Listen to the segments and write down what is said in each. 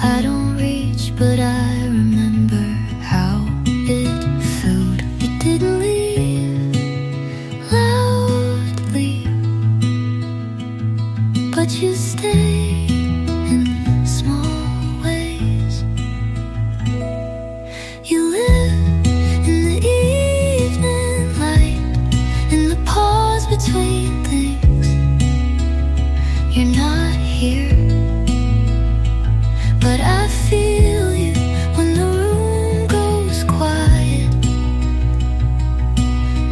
I don't reach, but I remember how it felt. You didn't leave loudly, but you stayed in small ways. You live in the evening light, in the pause between things. You're not here, but I feel you when the room goes quiet,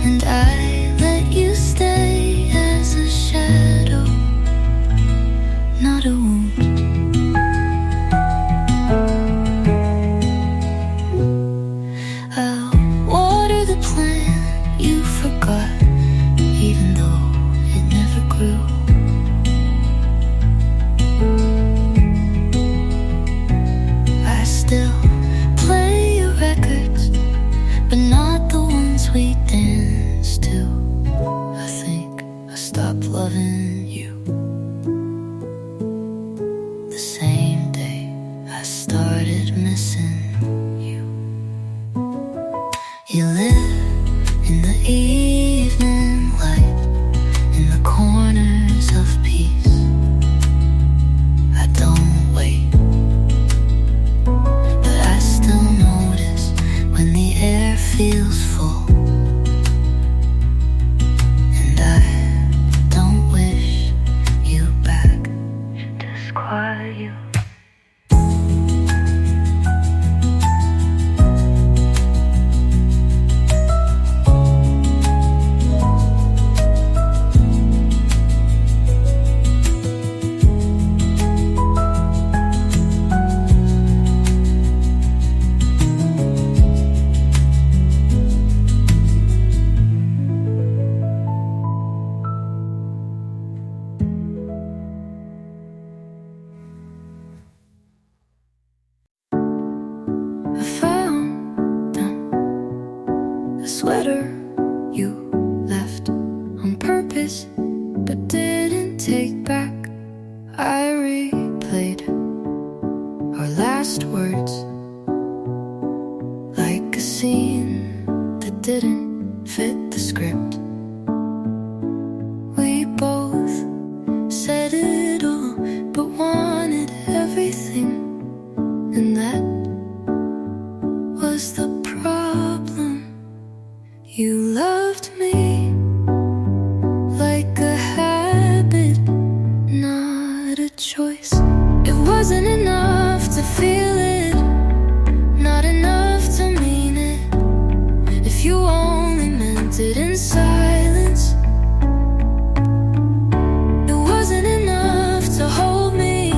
and I let you stay as a shadow, not a wound. I'll water the plant you forgot, even though it never grew. I still play your records, but not the ones we danced to. I think I stopped loving you the same day I started missing you. You live in the evening light, in the corners of peace. I don't wait, but I still notice when the air feels full, and I don't wish you back. Disquiet you. I found them, a sweater you left on purpose but didn't take back. I replayed our last words like a scene that didn't fit the script. We both said it all but wanted everything, and that was the problem. You loved me like a habit, not a choice. It wasn't enough to feel it, not enough to mean it. If you only meant it in silence, it wasn't enough to hold me.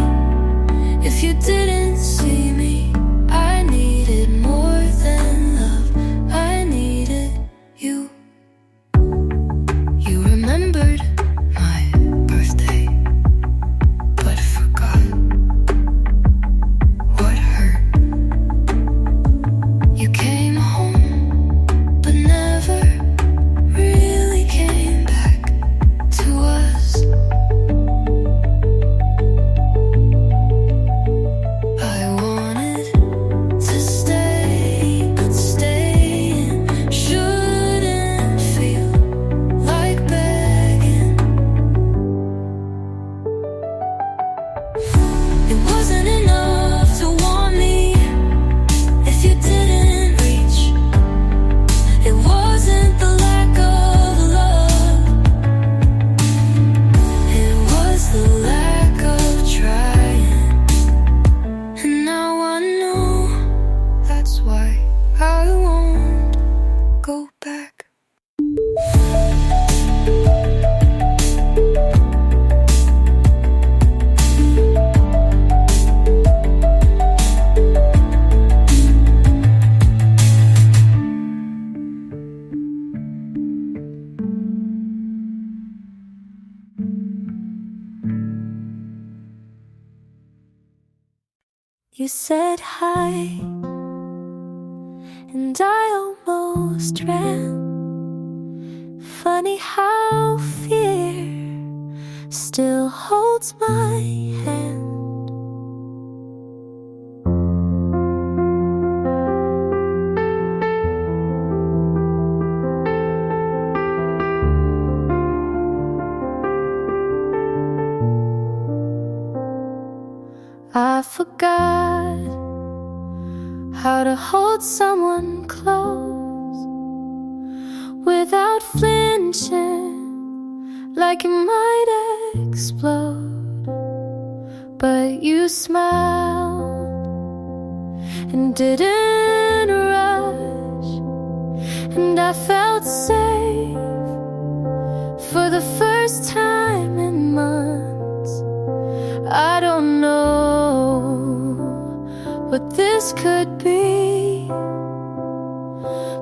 If you didn't see me, I needed more than love. I needed you. You remembered my birthday, but forgot what hurt. You came home, but never really came back to us. I wanted to stay, but staying shouldn't feel like begging. It wasn't enough to want me if you didn't reach. It wasn't the lack of love, it was the lack of trying. And now I know that's why I won't go back. You said hi, and I almost ran. Funny how fear still holds my hand. forgot how to hold someone close without flinching, like it might explode. But you smiled and didn't rush, and I felt safe for the first time in months. I don't know what this could be,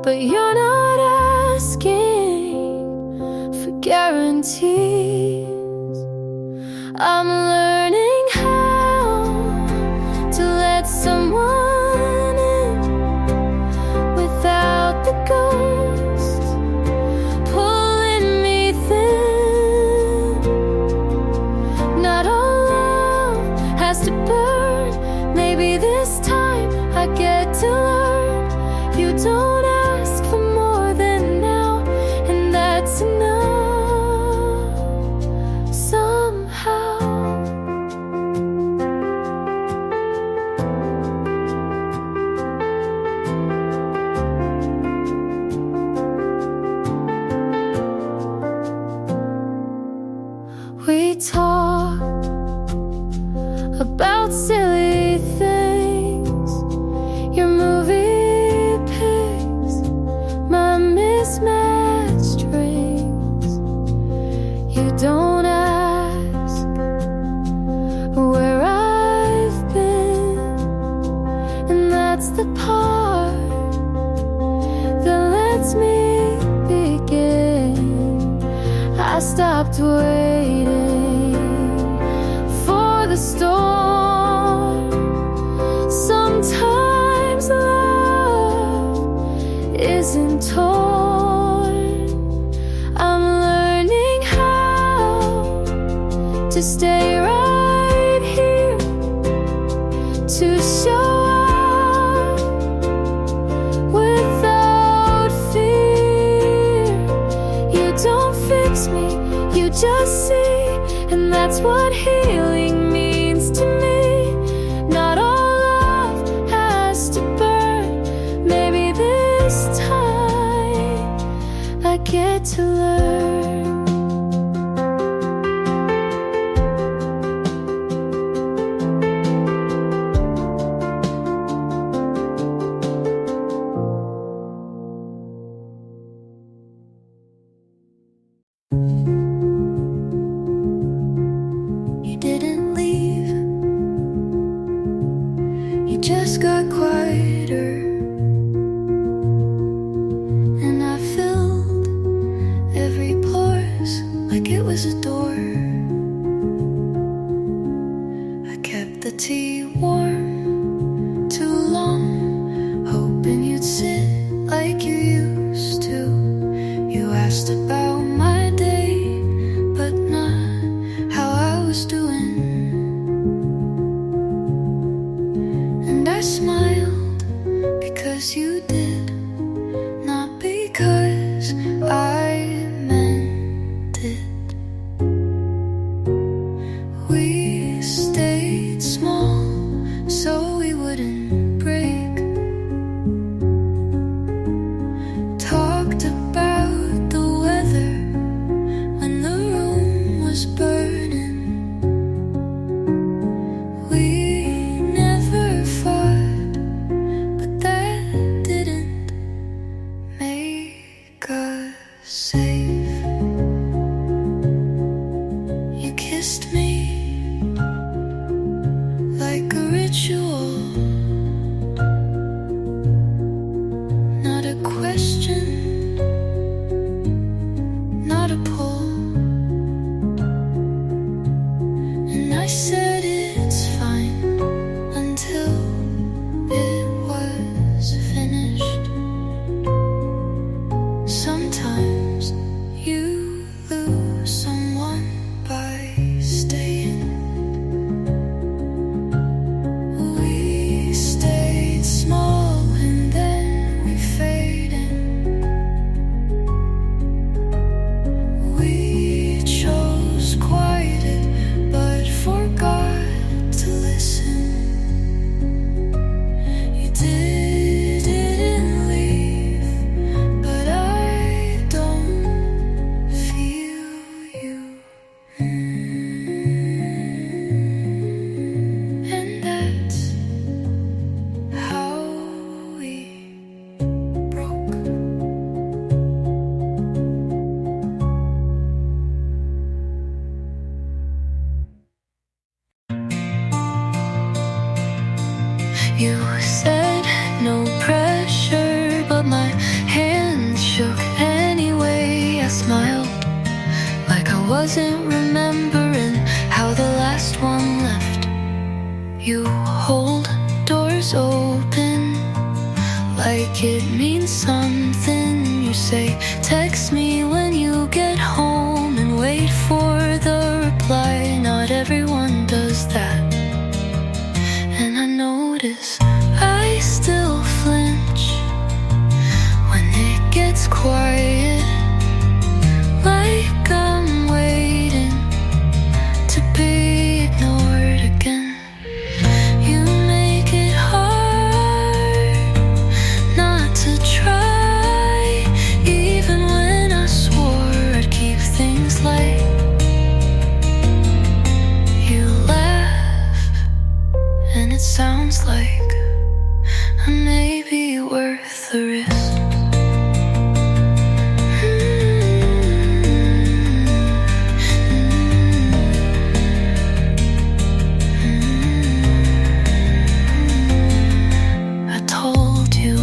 but you're not asking for guarantees. I'm learning how to let someone in without the ghost pulling me thin. Not all love has to burn. Maybe this time I get to learn. You don't ask for more than now, and that's enough. Somehow we talk about silly things, your movie picks, my mismatched rings. You don't ask where I've been, and that's the part that lets me begin. I stopped waiting for the storm. Sometimes love isn't torn. I'm learning how to stay right here, to show up without fear. You don't fix me, you just see, and that's what healing means to me. Not all love has to burn. Maybe this time I get to learn. You didn't leave, you just got quieter, and I filled every pause like it was a door. I kept the tea warm too long, hoping you'd sit like you used to. You asked about my day, but not how I was doing. And I smiled because you did, not because I meant it. We stayed small so we wouldn't break. Talked about the weather when the room was burning. We never fought, but that didn't You said no pressure, but my hand shook anyway. I smiled like I wasn't remembering how the last one left. You hold doors open like it means something. You say, text me when you get home, and wait for the reply. Not everyone does that. And I notice I still flinch when it gets quiet, like I'm waiting to be ignored again. You make it hard not to try, even when I swore I'd keep things light. You laugh, and it sounds like I may be worth the risk. I told you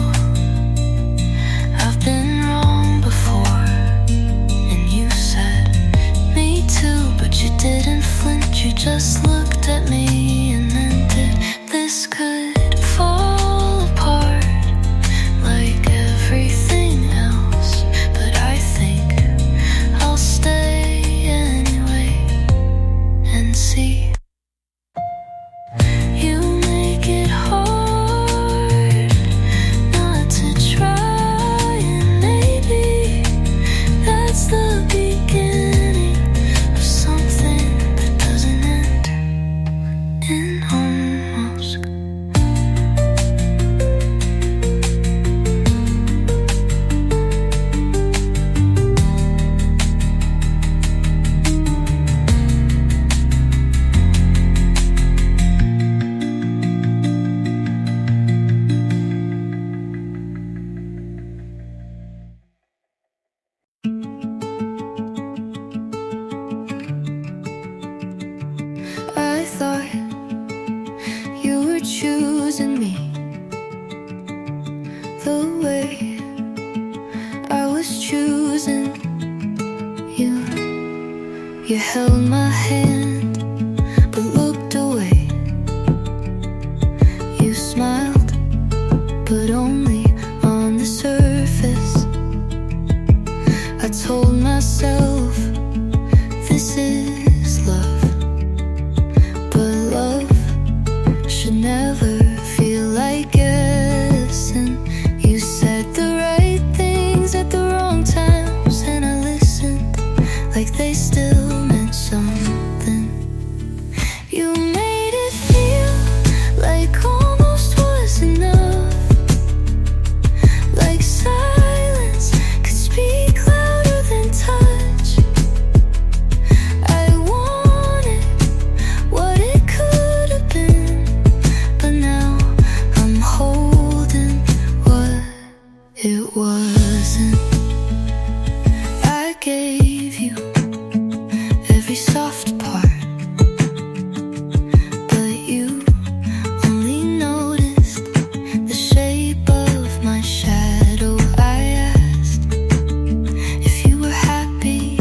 I've been wrong before, and you said me too, but you didn't flinch. You just looked at me, and then did this could fall apart like everything else, but I think I'll stay anyway and see. You make it hard not to try, and maybe that's the beginning of something that doesn't end in almost. I thought you were choosing me the way I was choosing you. You held my hand but looked away. You smiled, but only on the surface. I told myself this is love, but love should never feel like guessing. You said the right things at the wrong times, and I listened like they still meant something. You made it feel like almost was enough, like silence could speak louder than touch. I wanted what it could have been, but now I'm holding what it wasn't. I gave you every soft part, but you only noticed the shape of my shadow. I asked if you were happy.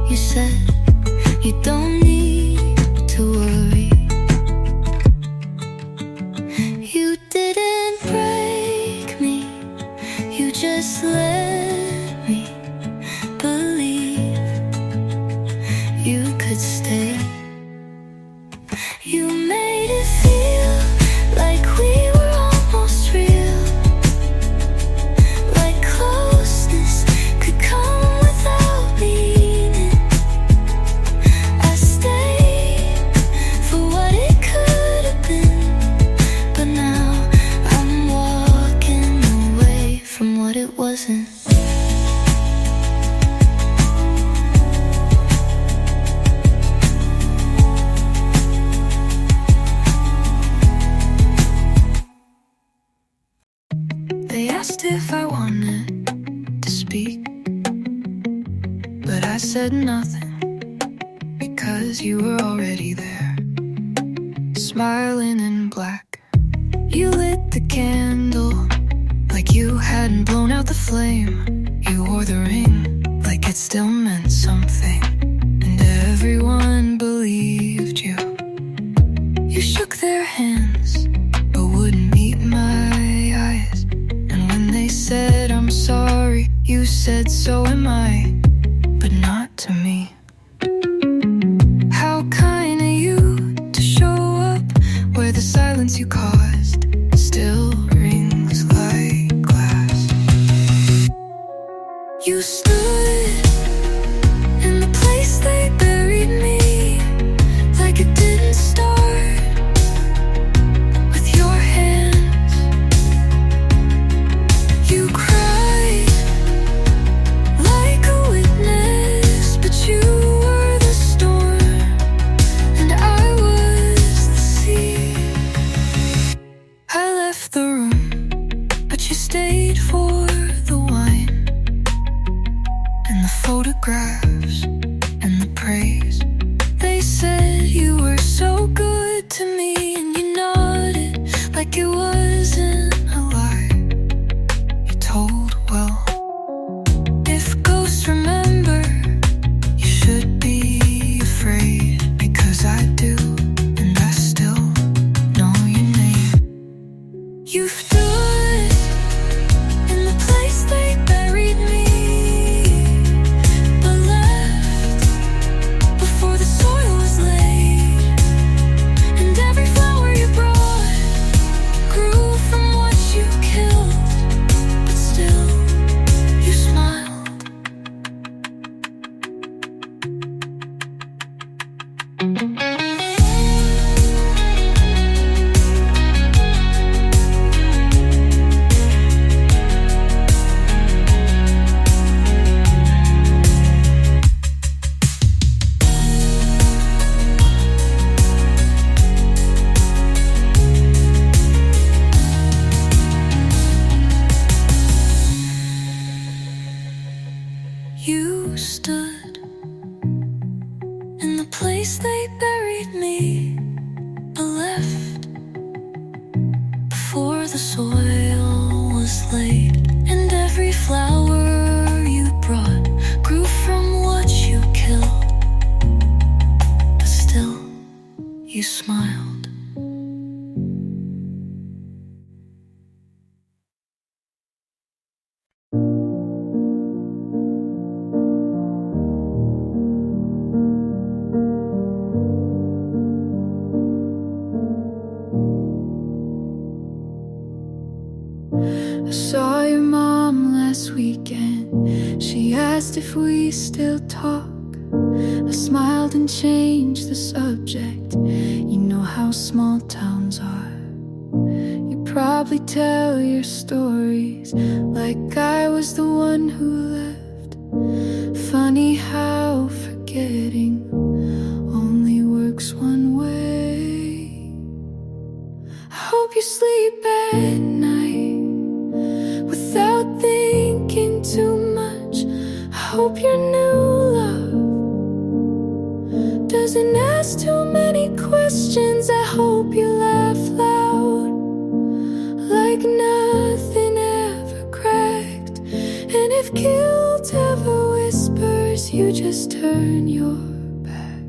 You said you don't need to worry. You didn't break me, you just let me believe you could stay. You made it feel like we were almost real, like closeness could come without meaning. I stayed for what it could have been, but now I'm walking away from what it wasn't. They asked if I wanted to speak, but I said nothing, because you were already there, smiling in black. You lit the candle like you hadn't blown out the flame. You wore the ring like it still meant something, and everyone believed you. You shook their hands but wouldn't meet my eyes, and when they said I'm sorry, you said so am I, but not to me. How kind of you to show up where the silence you caused still rings like glass. You stood in the place they buried me like it didn't start with your hands. You cried like a witness, but you were the storm and I was the sea. I left the room, but you stayed for the wine and the photographs and the praise. They said you were so good to me, and you nodded like it wasn't a lie. You told, well, if ghosts remember, you should be afraid, because I do, and I still know your name. You stood in the place they buried me, but left before the soil was laid, and every flower you brought grew from what you killed, but still you smiled. You stood in the place they buried me, but left before the soil was laid, and every flower you brought grew from what you killed, but still you smiled. I saw your mom last weekend. She asked if we still talk. I smiled and changed the subject. You know how small towns are. You probably tell your stories like I was the one who left. Funny how forgetting only works one way. I hope you sleep at night without thinking too much. I hope your new love doesn't ask too many questions. I hope you laugh loud like nothing ever cracked. And if guilt ever whispers, you just turn your back.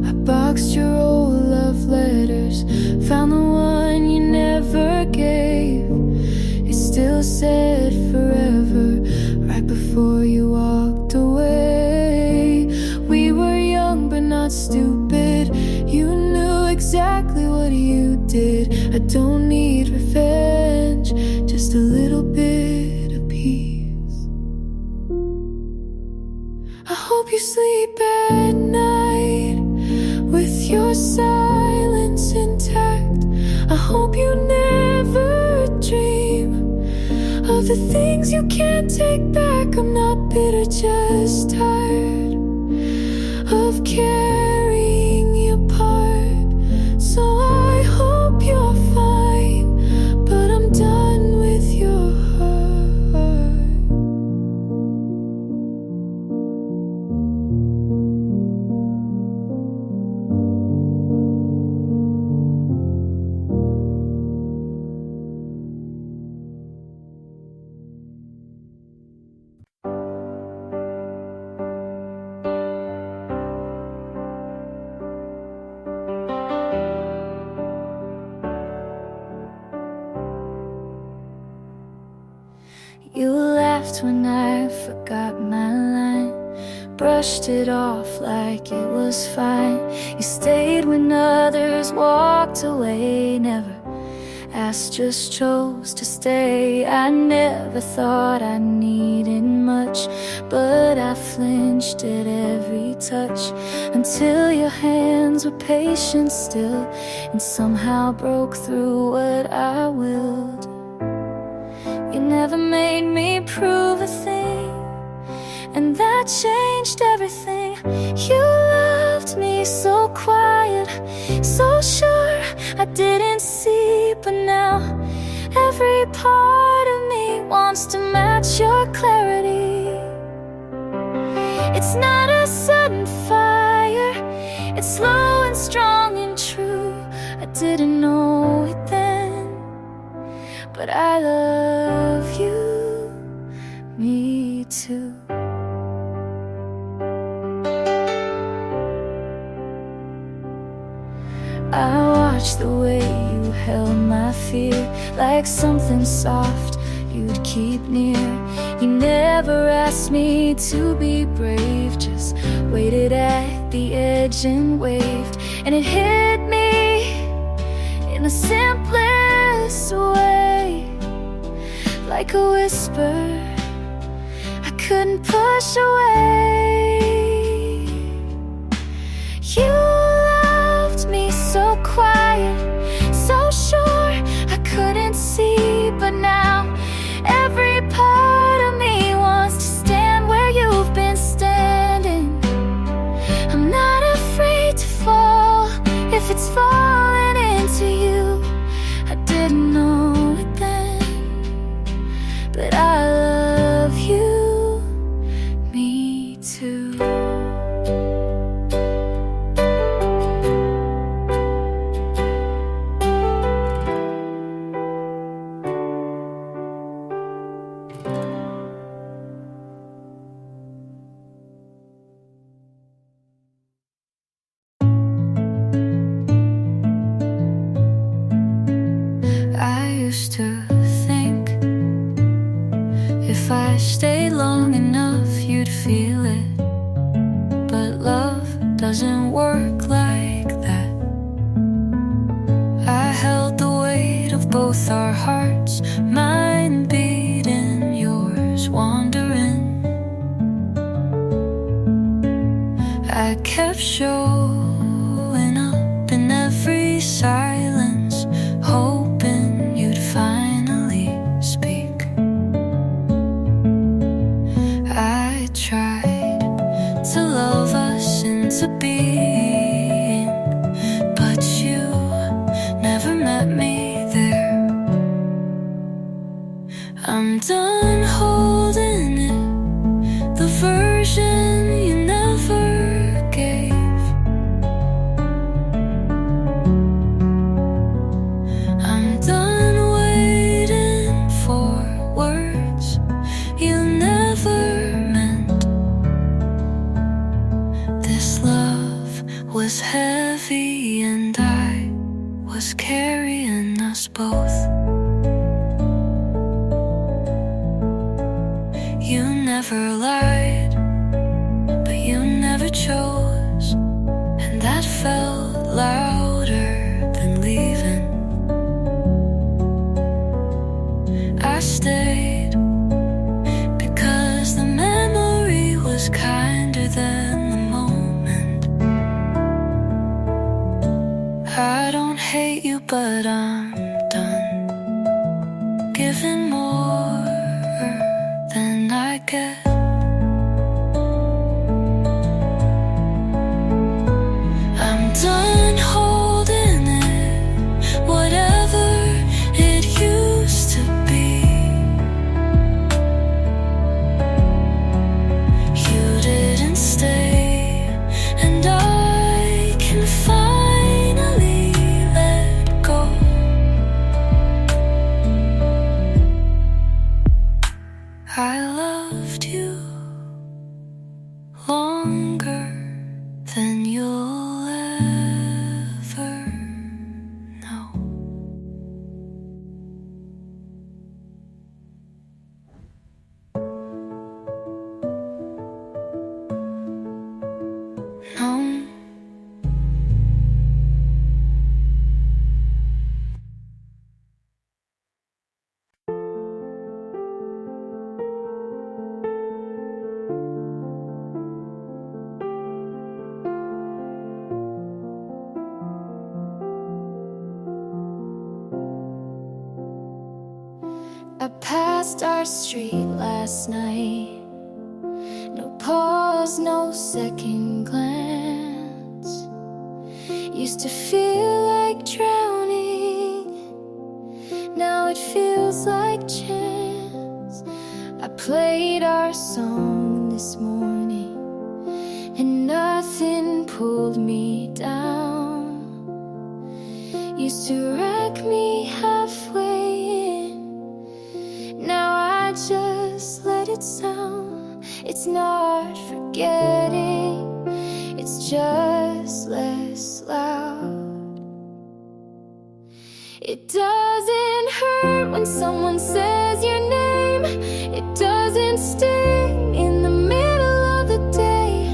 I boxed your old love letters, found the one you never gave. It still said forever right before you walked away. We were young but not stupid. You knew exactly what you did. I don't need revenge, just a little bit of peace. I hope you sleep at night with your silence intact. I hope you never dream of the things you can't take back. I'm not bitter, just tired of carrying you apart. So I hope you're fine, but I'm done with your heart. brushed it off like it was fine. You stayed when others walked away, never asked, just chose to stay. I never thought I needed much, but I flinched at every touch, until your hands were patient still, and somehow broke through what I willed. You never made me prove a thing, and that changed everything. You loved me so quiet, so sure I didn't see, but now every part of me wants to match your clarity. It's not a sudden fire, it's slow and strong and true. I didn't know it then, but I love you, me too. I watched the way you held my fear, like something soft you'd keep near. You never asked me to be brave, just waited at the edge and waved. And it hit me in the simplest way, like a whisper I couldn't push away. You loved me so quiet, so sure I couldn't see, but now every part of me wants to stand where you've been standing. I'm not afraid to fall if it's falling into you. I didn't know it then, but I love you, me too. I used to think if I stayed long enough you'd feel it, but love doesn't work like that. I held the weight of both our hearts, mine beating, yours wandering. I kept showing up in every silence, hoping you'd finally speak. I tried to love us into being, but you never met me there. I'm done holding it, the version you never gave. I'm done waiting for words you never meant. This love was heavy and I was carrying us both. You never lied, but you never chose, and that felt louder than leaving. I stayed because the memory was kinder than the moment. I don't hate you, but I'm done giving more than I get. I'm done holding it, whatever it used to be. You didn't stay, and I can finally let go. past our street last night. No pause, no second glance. Used to feel like drowning, now it feels like chance. I played our song this morning, and nothing pulled me down. Used to wreck me halfway in, now I just let it sound. It's not forgetting, it's just less loud. It doesn't hurt when someone says your name. It doesn't sting in the middle of the day.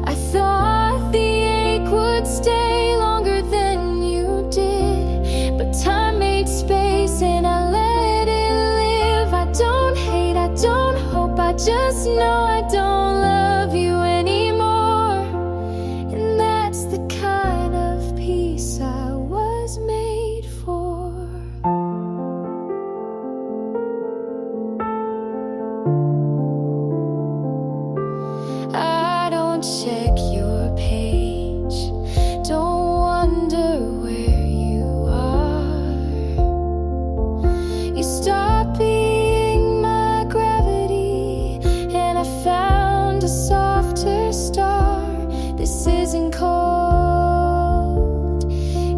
I thought the ache would stay longer than you did, but time made space and I let it live. I don't hate, I don't hope, I just know I don't love you anymore. And that's the kind of peace I was made for. I don't check your page, don't wonder where you are. You stopped being my gravity, and I found a softer star. This isn't cold,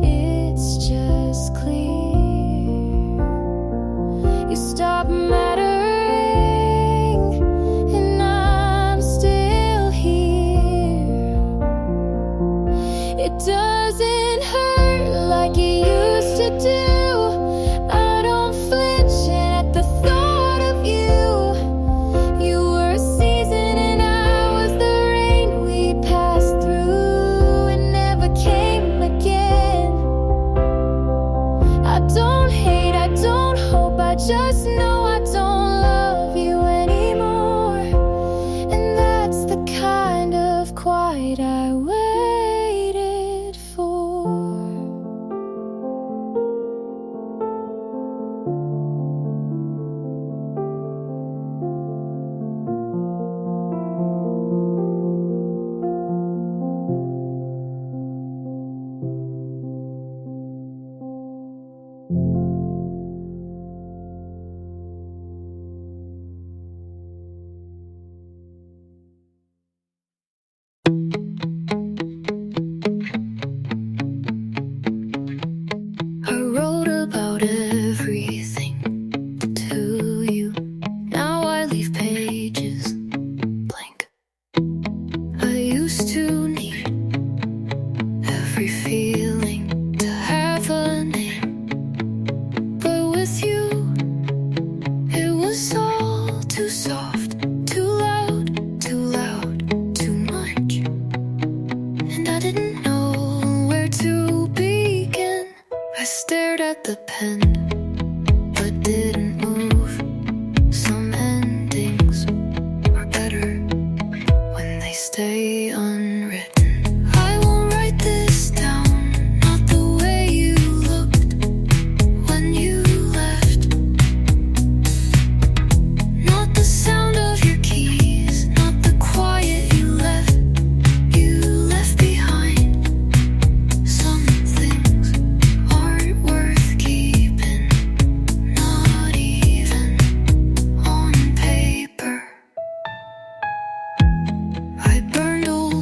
it's just clear. You stopped mattering, and I'm still here. It doesn't hurt like it used to do. I don't flinch at the thought of you. You were a season and I was the rain we passed through and never came again. I don't hate, I don't hope, I just know I don't love you anymore. And that's the kind of quiet I waited for. I wrote about everything to you. Now I leave pages blank. I used to need every feeling to have a name, but with you it was all too soft, too loud, too much. And I didn't know where to begin. I stared at the pen, but didn't move. Some endings are better when they stay unwritten. I won't write this down, not the way you looked when you left. Not the sound of your keys, not the quiet you left. You left behind. Some things aren't worth keeping, not even on paper. I burned old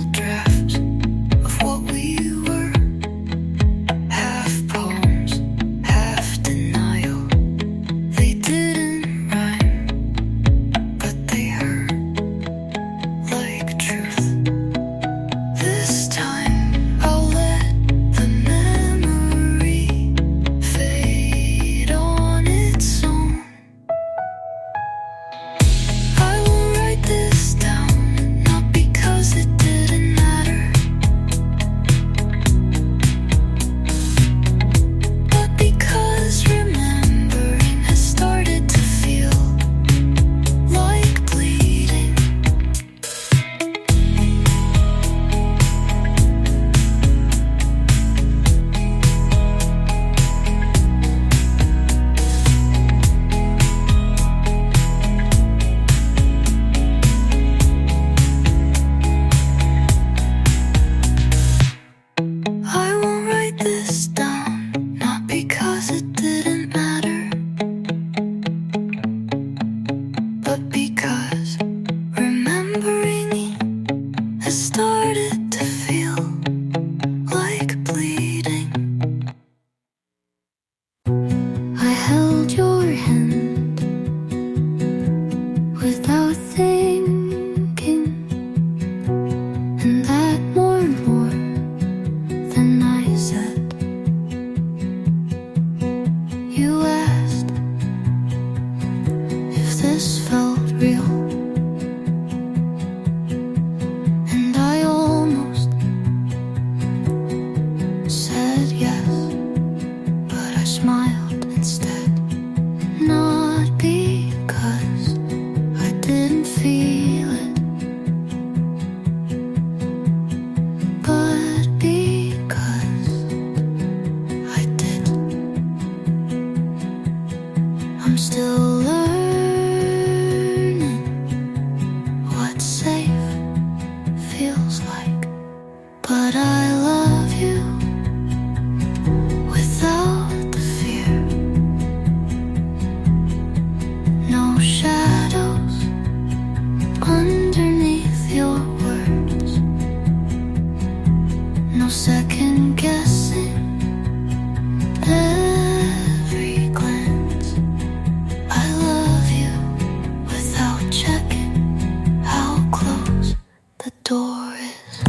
door is.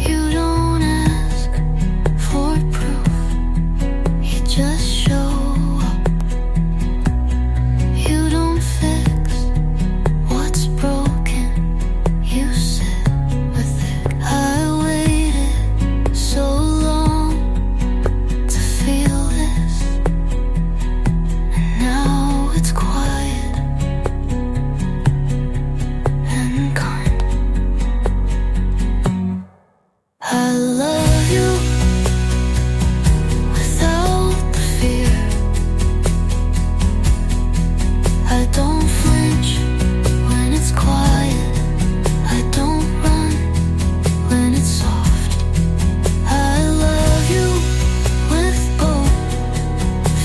You don't ask for proof, you just show up. You don't fix what's broken, you sit with it. I waited so long to feel this, and now it's quiet and kind. I love you without the fear. I don't flinch when it's quiet, I don't run when it's soft. I love you with both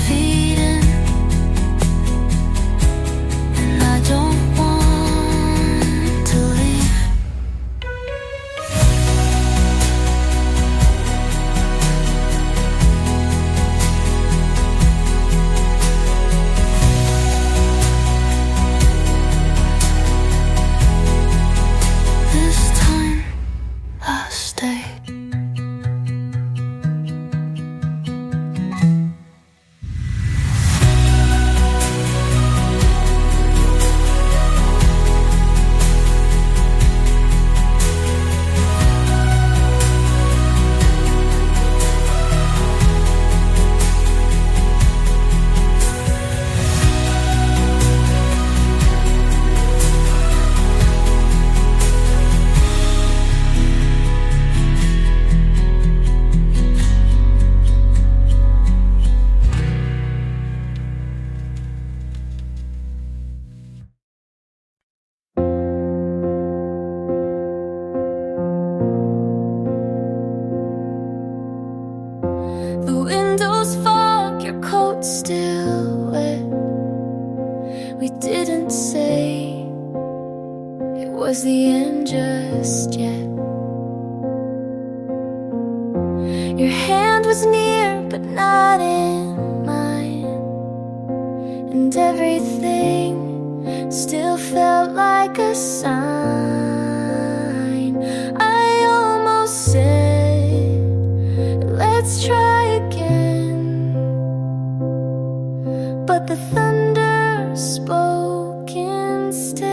feet in, and I don't want to leave. This time I stay. The windows fog, your coat's still wet. We didn't say it was the end just yet. Your hand was near, but not in mine, and everything still felt like a sign. I almost said, let's try again, but the thunder spoke instead.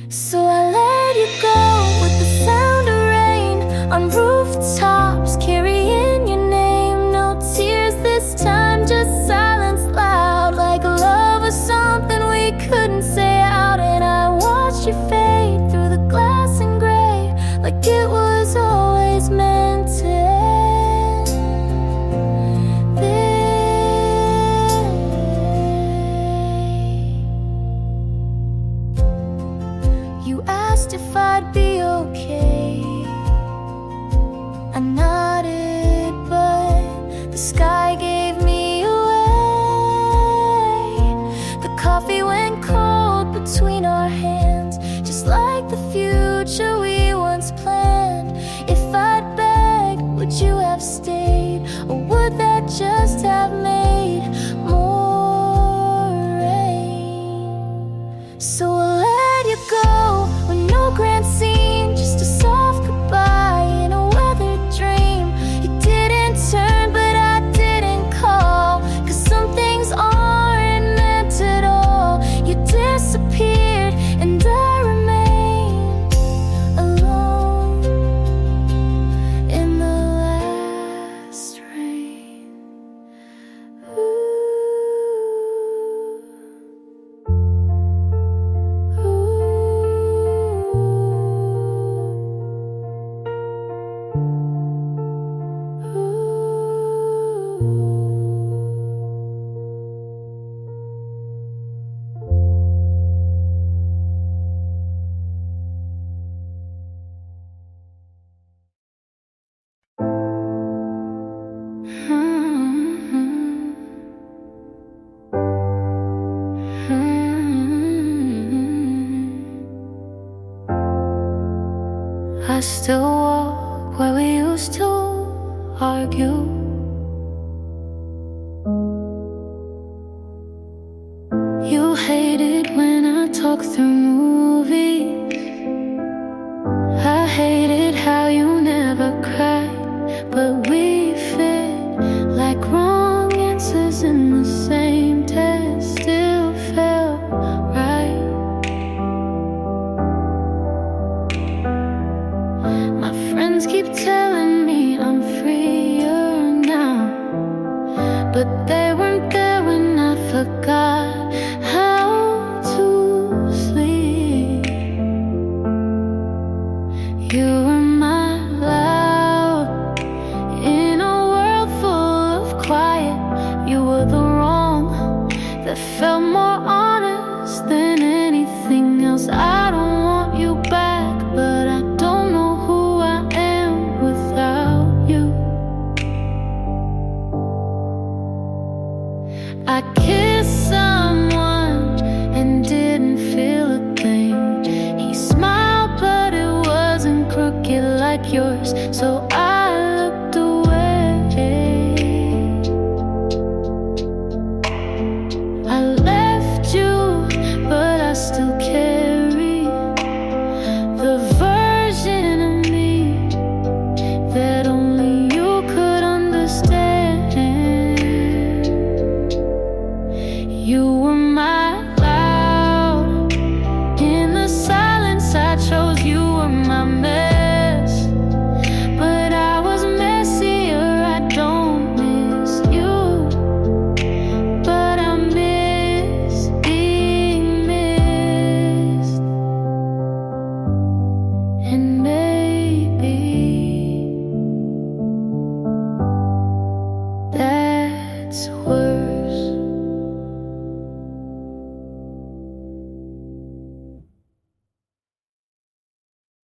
So I let you go with the sound of rain on rooftops, carrying your name. No tears this time, just silence loud, like love was something we couldn't say out. And I watched you fade through the glass and gray, like it was always meant to end this. You asked if I'd be okay. I nodded, but the sky gave me away. The coffee went cold between our hands, just like the future we once planned. If I'd begged, would you have stayed, or would that just have made more rain? So I'll let you go with no grand scene, just a soft goodbye in a weathered dream. You didn't turn, but I didn't call, 'cause some things aren't meant at all. You disappeared and I remained alone in the last rain. I still walk where we used to argue. You hated when I talk through movies. I hated how you never cried, but we fit like wrong answers in the same test. Still felt right. My friends keep telling me I'm freer now, but they weren't there when I forgot how to sleep. You were my loud in a world full of quiet. You were the wrong that felt more honest than anything else. I